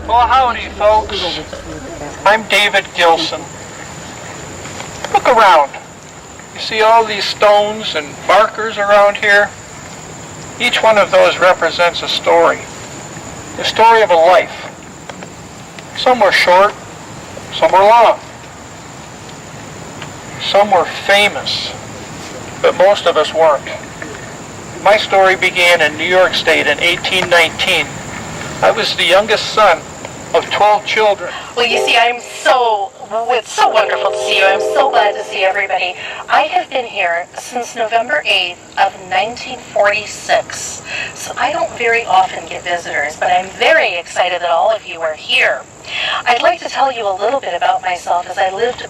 Well, howdy, folks. I'm David Gilson. Look around. You see all these stones and markers around here? Each one of those represents a story. The story of a life. Some were short, some were long. Some were famous, but most of us weren't. My story began in New York State in 1819. I was the youngest son of 12 children. Well, you see, it's so wonderful to see you. I'm so glad to see everybody. I have been here since November 8th of 1946, so I don't very often get visitors, but I'm very excited that all of you are here. I'd like to tell you a little bit about myself, as I lived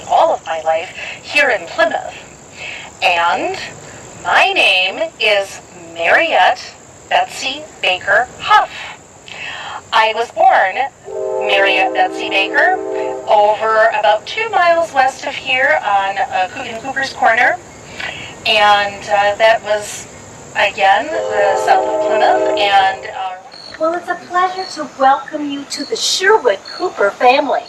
all of my life here in Plymouth. And my name is Mariette Betsy Baker Huff. I was born Mariette Betsy Baker over about 2 miles west of here on Cooper's Corner. And that was, again, the south of Plymouth. And well, it's a pleasure to welcome you to the Sherwood Cooper family.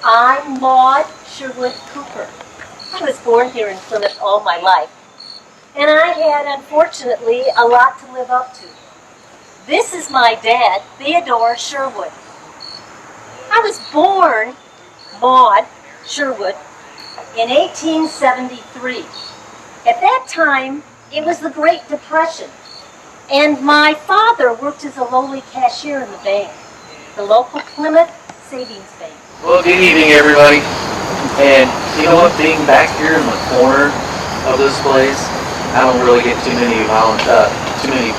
I'm Maude Sherwood Cooper. I was born here in Plymouth all my life, and I had, unfortunately, a lot to live up to. This is my dad, Theodore Sherwood. I was born Maude Sherwood in 1873. At that time, it was the Great Depression, and my father worked as a lowly cashier in the bank, the local Plymouth Savings Bank. Well, good evening, everybody. And you know what, being back here in the corner of this place, I don't really get too many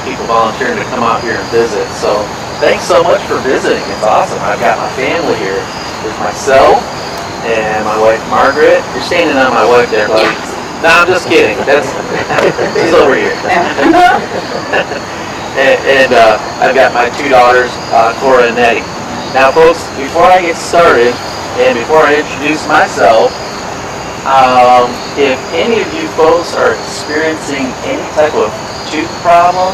people volunteering to come out here and visit. So thanks so much for visiting. It's awesome. I've got my family here. There's myself and my wife Margaret. You're standing on my wife there, buddy. No, I'm just kidding. She's over here. and I've got my 2 daughters, Cora and Nettie. Now, folks, before I get started and before I introduce myself, if any of you folks are experiencing any type of tooth problem,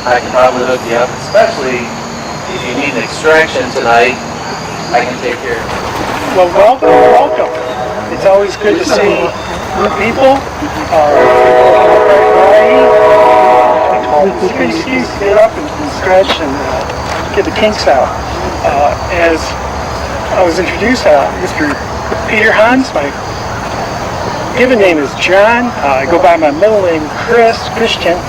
I can probably hook you up, especially if you need an extraction tonight. I can take care of it. Well, welcome. It's always good to see new people. It's a good excuse to get up and stretch and get the kinks out. As I was introduced, Mr. Peter Hans, my given name is John. I go by my middle name, Christian,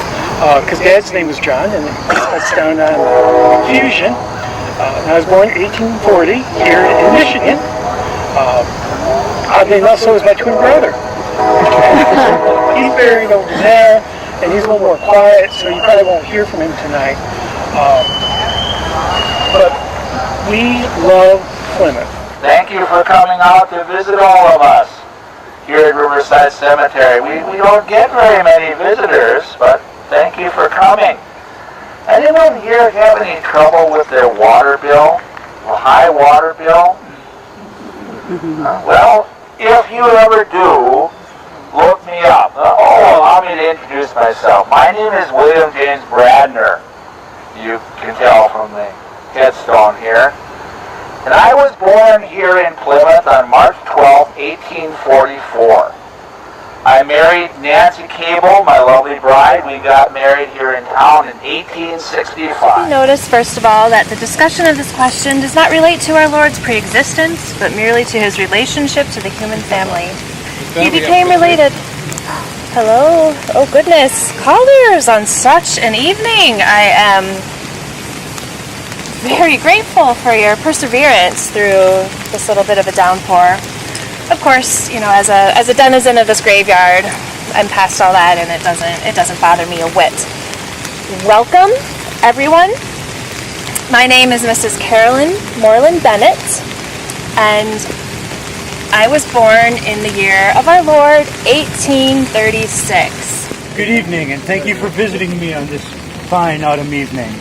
because Dad's name was John, and that's down on Fusion. And I was born in 1840 here in Michigan. Oddly enough, so is my twin brother. He's buried over there, and he's a little more quiet, so you probably won't hear from him tonight. But we love Plymouth. Thank you for coming out to visit all of us here at Riverside Cemetery. We don't get very many visitors, but thank you for coming. Anyone here have any trouble with their water bill? A high water bill? Well, if you ever do, look me up. Allow me to introduce myself. My name is William James Bradner. You can tell from the headstone here. And I was born here in Plymouth on March 12, 1844. I married Nancy Cable, my lovely bride. We got married here in town in 1865. Notice, first of all, that the discussion of this question does not relate to our Lord's pre-existence, but merely to his relationship to the human family. He became related. Hello. Oh, goodness. Callers on such an evening. I am very grateful for your perseverance through this little bit of a downpour. Of course, you know, as a denizen of this graveyard, I'm past all that, and it doesn't bother me a whit. Welcome, everyone. My name is Mrs. Carolyn Moreland Bennett, and I was born in the year of our Lord, 1836. Good evening, and thank you for visiting me on this fine autumn evening.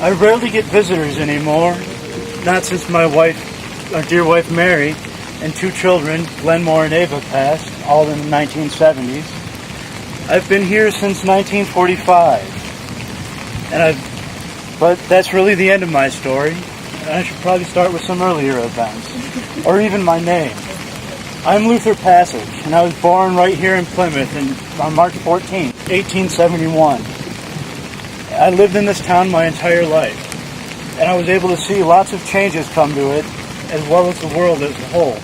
I rarely get visitors anymore, not since my our dear wife Mary, and 2 children, Glenmore and Ava, passed, all in the 1970s. I've been here since 1945. But that's really the end of my story. And I should probably start with some earlier events, or even my name. I'm Luther Passage, and I was born right here in Plymouth on March 14, 1871. I lived in this town my entire life, and I was able to see lots of changes come to it, as well as the world as a whole.